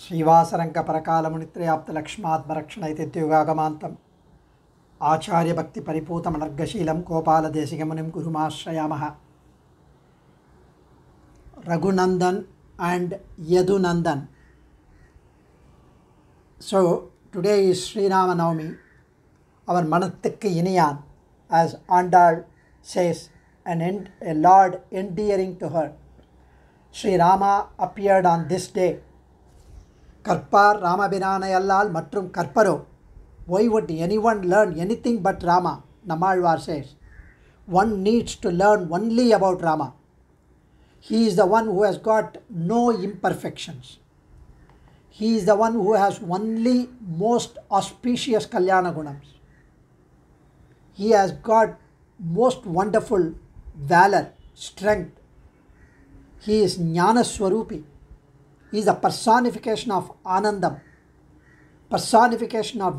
శ్రీవాసరంక పరకాలమునిత్రయాప్తలక్ష్మాత్మరక్షణైతిత్యుగాగమాంతం ఆచార్యభక్తి పరిపూతమనర్గశీలం గోపాలదేశికమునిం గురుమాశ్రయామః. Raghunandan and Yadunandan. So today is Sri Rama Navami, our Manatthukku Iniyan, as Andal says, a Lord endearing to her. Sri Rama appeared on this day. Karpar Rama Binanayallal Matrum Karparo. Why would anyone learn anything but Rama? Namalvar says. One needs to learn only about Rama. He is the one who has got no imperfections. He is the one who has only most auspicious Kalyana Gunams. He has got most wonderful valor, strength. He is Jnana Swarupi. He is the personification of Anandam, personification of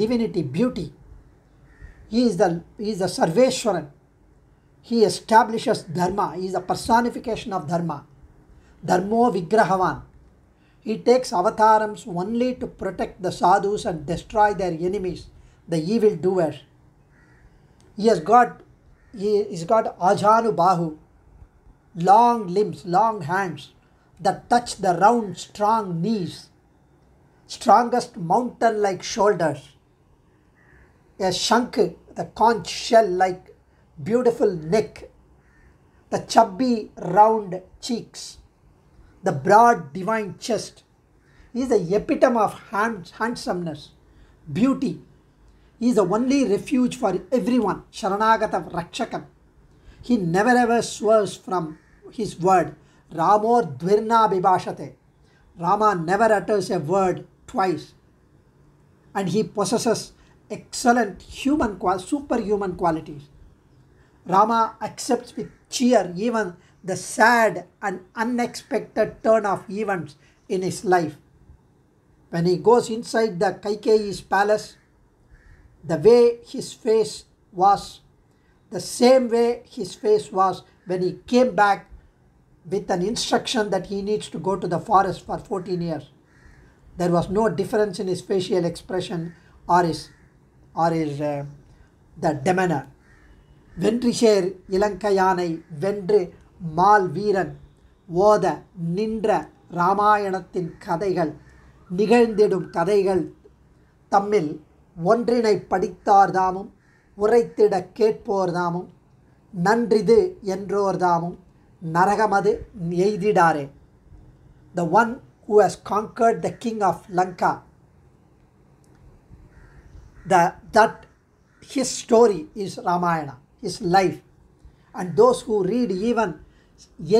divinity, beauty. He is the Sarveshwaran. He establishes Dharma. He is the personification of Dharma. Dharmo Vigrahavan. He takes avatarams only to protect the sadhus and destroy their enemies, the evil doers. He has got Ajanu Bahu, long limbs, long hands that touch the round, strong knees, strongest mountain-like shoulders, a shank, the conch shell-like beautiful neck, the chubby round cheeks, the broad divine chest. He is the epitome of handsomeness, beauty. He is the only refuge for everyone, Sharanagata Rakshakam. He never ever swerves from his word. Ramor Dvirna Bibashate. Rama never utters a word twice. And he possesses excellent superhuman qualities. Rama accepts with cheer even the sad and unexpected turn of events in his life. When he goes inside the Kaikeyi's palace, the way his face was, the same way his face was when he came back with an instruction that he needs to go to the forest for 14 years. There was no difference in his facial expression or his the demeanor. வென்றிஷேர் இலங்கையானை வென்று mall வீரன் ஓத நின்ற இராமாயணத்தின் கதைகள் நிகழ்ந்திடும் கதைகள் தம்மில் ஒன்றினை படித்தார்தாமும் உரைத்திட கேட்போர்தாமும் நன்றிது என்றோர்தாமும் நரகமது எய்திடாரே. The one who has conquered the king of Lanka, that his story is Ramayana, his life, and those who read even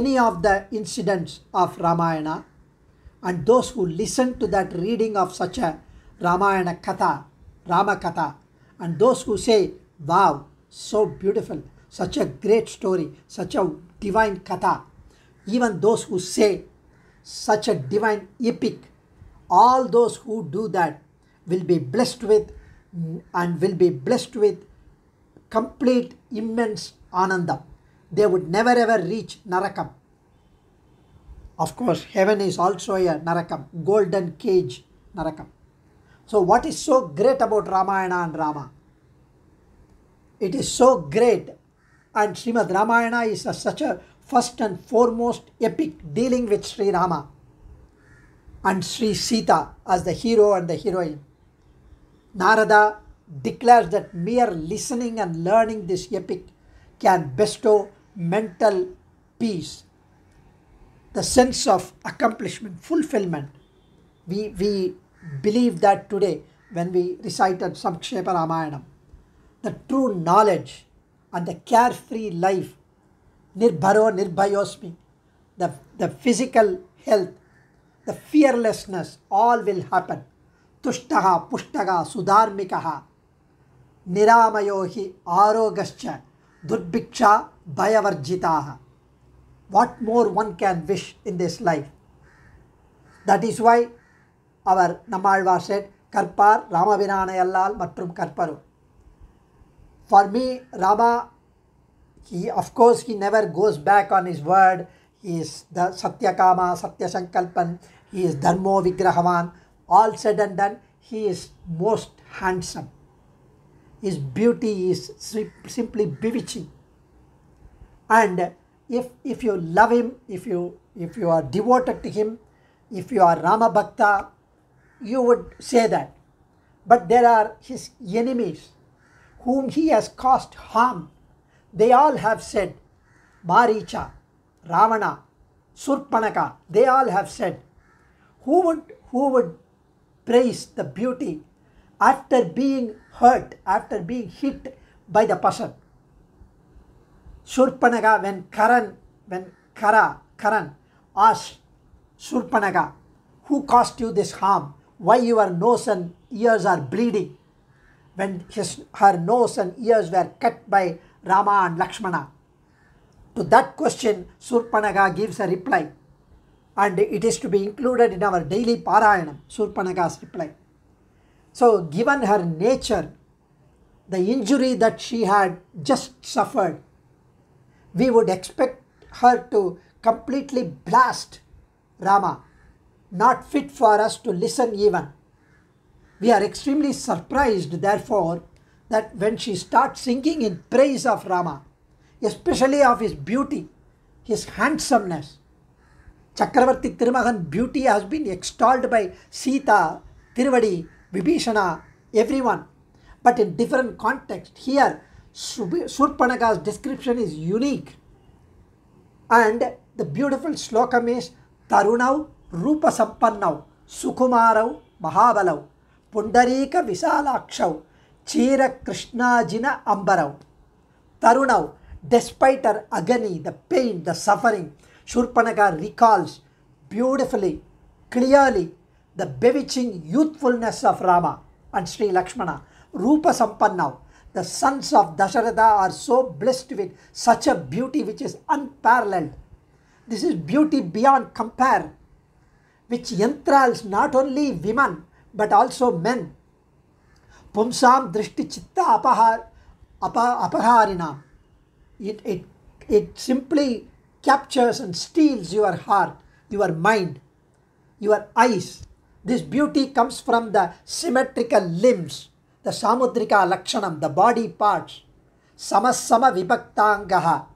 any of the incidents of Ramayana and those who listen to that reading of such a Ramayana Katha, Rama Katha, and those who say, wow, so beautiful, such a great story, such a divine Katha, even those who say such a divine epic, all those who do that will be blessed with complete immense anandam. They would never ever reach narakam. Of course, heaven is also a narakam, golden cage narakam. So what is so great about Ramayana and Rama? It is so great, and Srimad Ramayana is such a first and foremost epic dealing with Sri Rama and Sri Sita as the hero and the heroine. Narada declares that mere listening and learning this epic can bestow mental peace, the sense of accomplishment, fulfillment. We believe that today when we recited Samkshepa Ramayanam. The true knowledge and the carefree life, Nirbharo Nirbhayosmi, the physical health, the fearlessness, all will happen. Tushtaha Pushtaga Sudharmikaha Niramayohi Arogascha Durbhiksha Bhayavarjitaha. What more one can wish in this life? That is why our Namalvar said, Karpar Rama Vinanayallal Matrum Karparo. For me, Rama, he never goes back on his word. he is the Satyakama, Satyasankalpan, he is Dharmo Vigrahavan. All said and done, he is most handsome. His beauty is simply bewitching. And if you love him, if you are devoted to him, if you are Rama Bhakta, you would say that. But there are his enemies whom he has caused harm. They all have said, Maricha, Ravana, Surpanaka, they all have said, who would praise the beauty after being hurt, after being hit by the person? Surpanaka, when Karan asked Surpanaka, who caused you this harm? Why your nose and ears are bleeding? When her nose and ears were cut by Rama and Lakshmana. To that question, Surpanaka gives a reply. And it is to be included in our daily Parayanam, Surpanaka's reply. So, given her nature, the injury that she had just suffered, we would expect her to completely blast Rama, not fit for us to listen even. We are extremely surprised, therefore, that when she starts singing in praise of Rama, especially of his beauty, his handsomeness. Chakravarti Tirumagan beauty has been extolled by Sita, Tiruvadi, Vibhishana, everyone. But in different context. Here, Surpanaka's description is unique. And the beautiful slokam is Tarunau Rupa Sampannau Sukumarau Mahabalau Pundarika Visalakshau Chira Krishnajina Ambarau. Tarunau, despite her agony, the pain, the suffering, Surpanaka recalls beautifully, clearly the bewitching youthfulness of Rama and Sri Lakshmana. Rupa Sampannau, the sons of Dasharatha are so blessed with such a beauty which is unparalleled. This is beauty beyond compare, which enthralls not only women but also men. Pumsam drishti chitta apaharinam. It simply captures and steals your heart, your mind, your eyes. This beauty comes from the symmetrical limbs, the samudrika lakshanam, the body parts, samasama vibhaktangaha,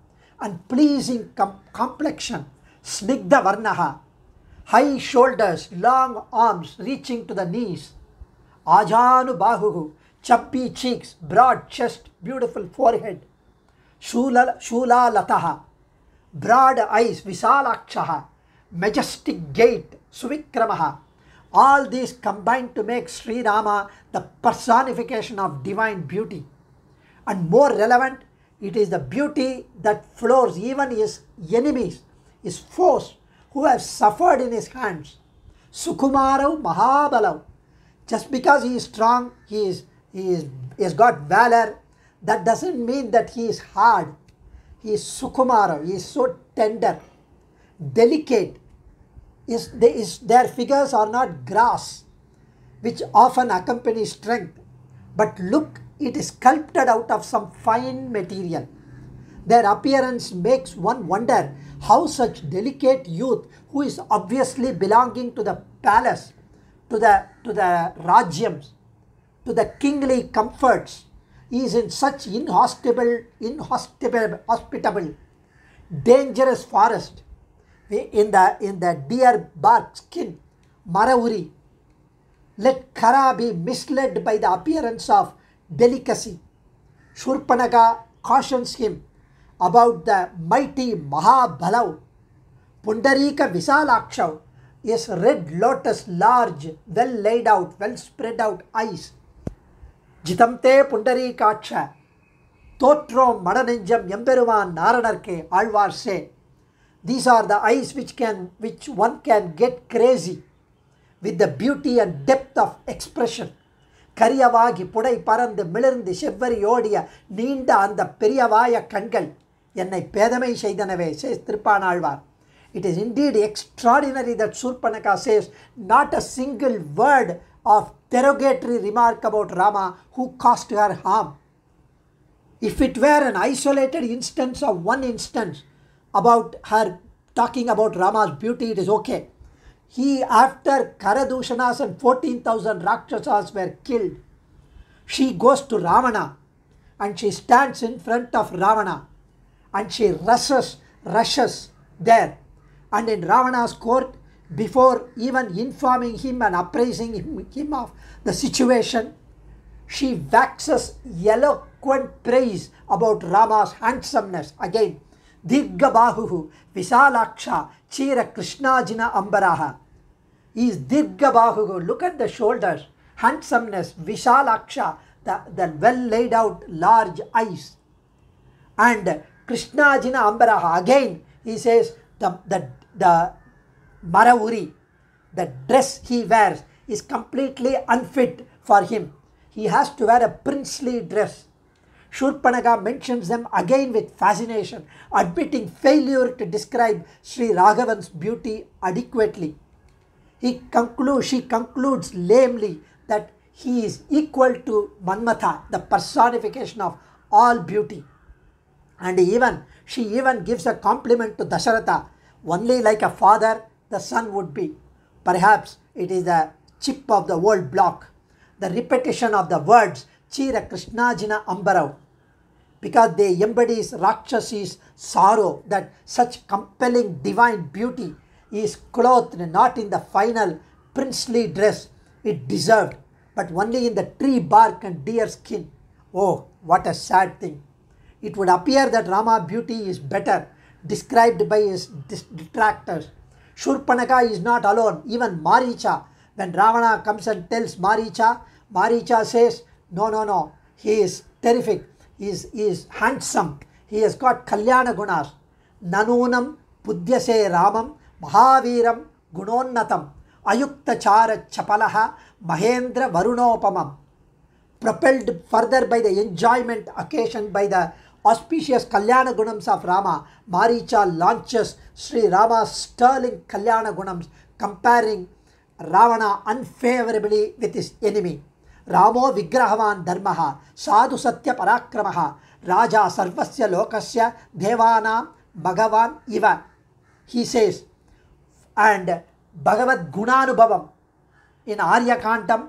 and pleasing complexion, snigdha varnaha, high shoulders, long arms reaching to the knees, ajanu bahuhu, chubby cheeks, broad chest, beautiful forehead, shula lataha, broad eyes, visalakshaha, majestic gait, suvikramaha. All these combine to make Sri Rama the personification of divine beauty. And more relevant, it is the beauty that floors even his enemies, his foes, who have suffered in his hands. Sukumarau Mahabalau. Just because he is strong, he has got valor, that doesn't mean that he is hard. He is Sukumara, he is so tender, delicate. Their figures are not grass, which often accompany strength, but look, it is sculpted out of some fine material. Their appearance makes one wonder how such delicate youth, who is obviously belonging to the palace, to the Rajyams, to the kingly comforts, is in such inhospitable, dangerous forest, in the deer bark skin, Marauri. Let Kara be misled by the appearance of delicacy. Shurpanaka cautions him about the mighty Mahabalav. Pundarika Visalakshav is red lotus, large, well laid out, well spread out eyes. Jitamte Pundarikaksha, Totro Madanenjam Yemperuman Naranarke, Alvar say. These are the eyes which one can get crazy with the beauty and depth of expression. Kariyavagi Pudai Parand Milirndi Shevari Odia Ninda and the Periyavaya Kangal Yenai Pedamai Shaidanave, says Tripan Alvar. It is indeed extraordinary that Surpanaka says not a single word of derogatory remark about Rama who caused her harm. If it were an isolated instance of one instance about her talking about Rama's beauty, it is okay. After Karadushanas and 14,000 Rakshasas were killed, she goes to Ravana and she stands in front of Ravana and she rushes there. And in Ravana's court, before even informing him and appraising him of the situation, she waxes eloquent praise about Rama's handsomeness. Again, Dirgha Bahuhu Visalaksha Chira Krishnajina Ambaraha. He is Dirgha Bahuhu. Look at the shoulders, handsomeness, Visalaksha, the well laid out large eyes. And Krishnajina Ambaraha. Again, he says the Maravuri, the dress he wears is completely unfit for him. He has to wear a princely dress. Shurpanaga mentions them again with fascination, admitting failure to describe Sri Raghavan's beauty adequately. She concludes lamely that he is equal to Manmatha, the personification of all beauty. And she even gives a compliment to Dasharatha, only like a father the son would be. Perhaps it is the chip of the old block, the repetition of the words Chira Krishnajina Ambarav, because they embodies Rakshasi's sorrow that such compelling divine beauty is clothed not in the final princely dress it deserved, but only in the tree bark and deer skin. Oh, what a sad thing. It would appear that Rama beauty is better described by his detractors. Shurpanaka is not alone. Even Maricha, when Ravana comes and tells Maricha, Maricha says, no, he is terrific, he is handsome, he has got Kalyana Gunas. Nanunam Pudyase Ramam Mahaviram Gunonnatam Ayukta Chara Chapalaha Mahendra Varunopamam. Propelled further by the enjoyment occasioned by the auspicious Kalyana Gunams of Rama, Maricha launches Sri Rama's sterling Kalyana Gunams, comparing Ravana unfavorably with his enemy. Ramo Vigrahavan Dharmaha, Sadhu Satya Parakramaha, Raja Sarvasya Lokasya Devanam Bhagavan Iva. He says, and Bhagavad Gunanubhavam. In Arya Kantam,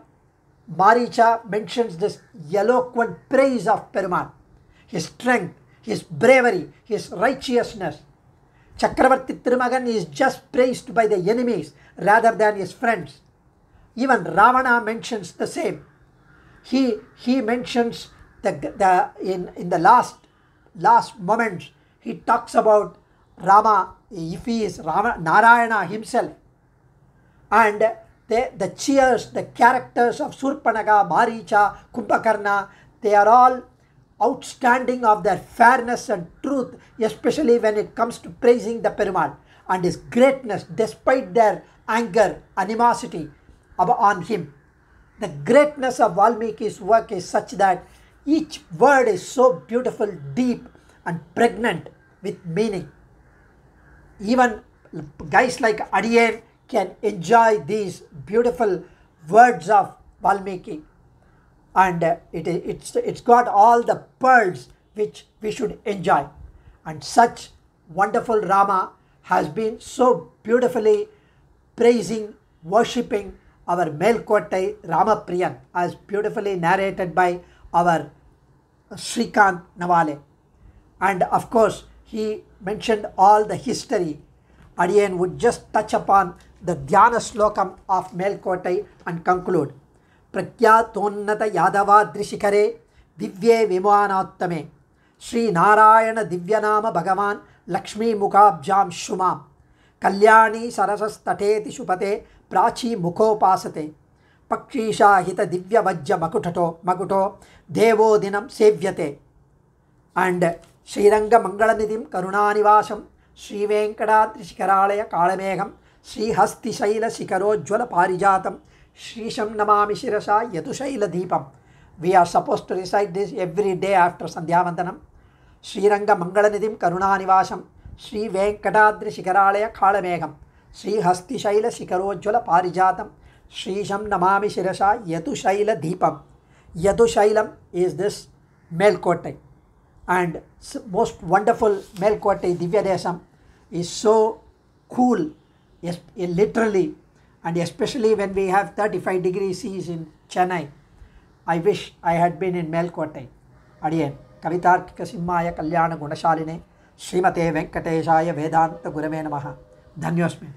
Maricha mentions this eloquent praise of Perumal, his strength, his bravery, his righteousness. Chakravarti Tirumagan is just praised by the enemies rather than his friends. Even Ravana mentions the same. He mentions in the last moments, he talks about Rama, if he is Narayana himself. And the cheers, the characters of Surpanaga, Maricha, Kumbhakarna, they are all outstanding of their fairness and truth, especially when it comes to praising the Perumal and his greatness despite their anger, animosity on him. The greatness of Valmiki's work is such that each word is so beautiful, deep and pregnant with meaning. Even guys like Adiyan can enjoy these beautiful words of Valmiki, and it's got all the pearls which we should enjoy. And such wonderful Rama has been so beautifully praising, worshipping our Melkottai Ramapriyan, as beautifully narrated by our Srikant Navale. And of course, he mentioned all the history. Adiyan would just touch upon the Dhyana Slokam of Melkottai and conclude. Prakyatonnata Yadavadrishikare Divye Vimanattame Sri Narayana Divyanama Bhagavan Lakshmi Mukhabjam Shumam Kalyani Sarasas Tateti Shupate Prachi Mukhopasate Pakshisha Hita Divya Vajja Makuto Devo Dinam Sevyate. And Sriranga Mangalanidim Karunanivasam Sri Venkadadrishikaralaya Kalamegam Sri Hasti Shaila Sikaro Jwala Parijatam Shrisham Namami Shirasa Yatushaila Deepam. We are supposed to recite this every day after Sandhyavandanam. Sriranga Mangalanidim Karunanivasam Sri Venkadadrishikaralaya Kalamegam Sri Hasti Shaila Sikaro Jwala Parijatam Shrisham Namami Shirasa Yatushaila Deepam. Yadushailam is this Melkottai, and most wonderful Melkottai Divya Desam is so cool, yes, literally, and especially when we have 35 degrees C's in Chennai. I wish I had been in Melkote. Adiyan, Kavitarkika Simmaya Kalyana Gunashaline, Srimate Venkateshaya Vedanta Gurave Namaha. Dhanyosmi.